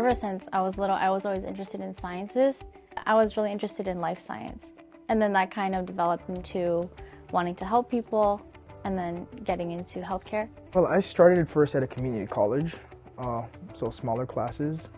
Ever since I was little, I was always interested in sciences. I was really interested in life science. And then that kind of developed into wanting to help people and then getting into healthcare. Well, I started first at a community college, so smaller classes,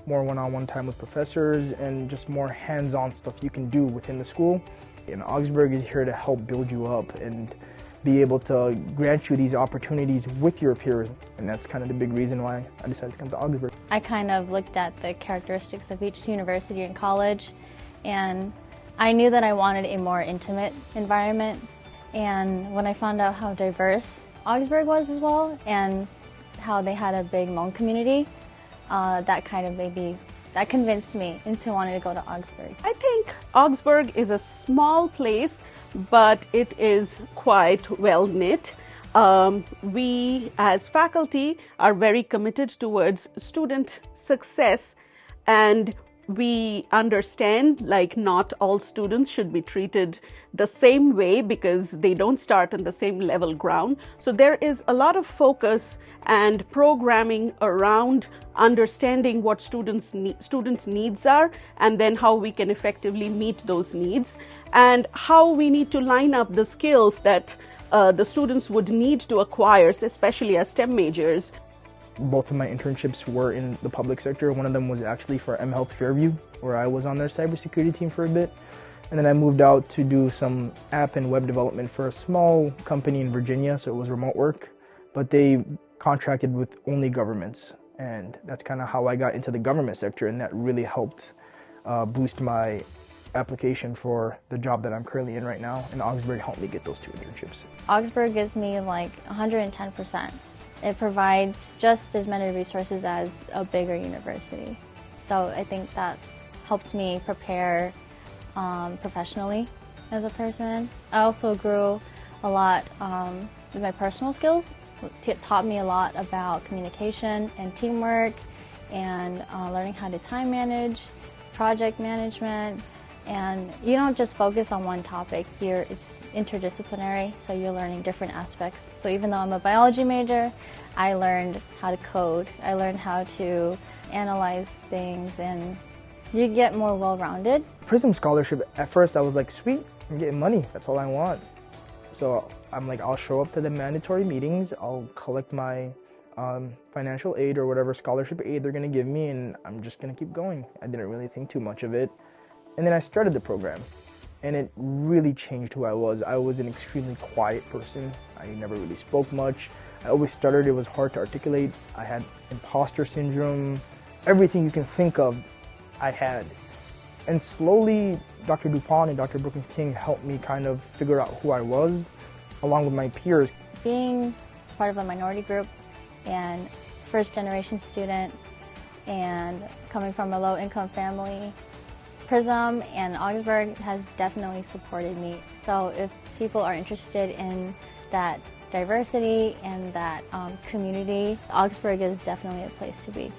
more one-on-one time with professors, and just more hands-on stuff you can do within the school. And Augsburg is here to help build you up and be able to grant you these opportunities with your peers. And that's kind of the big reason why I decided to come to Augsburg. I kind of looked at the characteristics of each university and college, and I knew that I wanted a more intimate environment. And when I found out how diverse Augsburg was as well, and how they had a big Hmong community, that convinced me into wanting to go to Augsburg. I think Augsburg is a small place, but it is quite well knit. We as faculty are very committed towards student success, and we understand like not all students should be treated the same way because they don't start on the same level ground. So there is a lot of focus and programming around understanding what students' needs are, and then how we can effectively meet those needs, and how we need to line up the skills that the students would need to acquire, especially as STEM majors. Both of my internships were in the public sector. One of them was actually for mHealth Fairview, where I was on their cybersecurity team for a bit. And then I moved out to do some app and web development for a small company in Virginia, so it was remote work. But they contracted with only governments. And that's kind of how I got into the government sector, and that really helped boost my application for the job that I'm currently in right now. And Augsburg helped me get those 2 internships. Augsburg gives me like 110%. It provides just as many resources as a bigger university. So I think that helped me prepare professionally as a person. I also grew a lot with my personal skills. It taught me a lot about communication and teamwork, and learning how to time manage, project management. And you don't just focus on one topic, it's interdisciplinary, so you're learning different aspects. So even though I'm a biology major, I learned how to code, I learned how to analyze things, and you get more well-rounded. PRISM scholarship, at first I was like, sweet, I'm getting money, that's all I want. So I'm like, I'll show up to the mandatory meetings, I'll collect my financial aid or whatever scholarship aid they're gonna give me, and I'm just gonna keep going. I didn't really think too much of it. And then I started the program, and it really changed who I was. I was an extremely quiet person. I never really spoke much. I always stuttered. It was hard to articulate. I had imposter syndrome. Everything you can think of, I had. And slowly, Dr. Dupont and Dr. Brookings King helped me kind of figure out who I was, along with my peers. Being part of a minority group and first-generation student and coming from a low-income family, PRISM and Augsburg has definitely supported me. So if people are interested in that diversity and that community, Augsburg is definitely a place to be.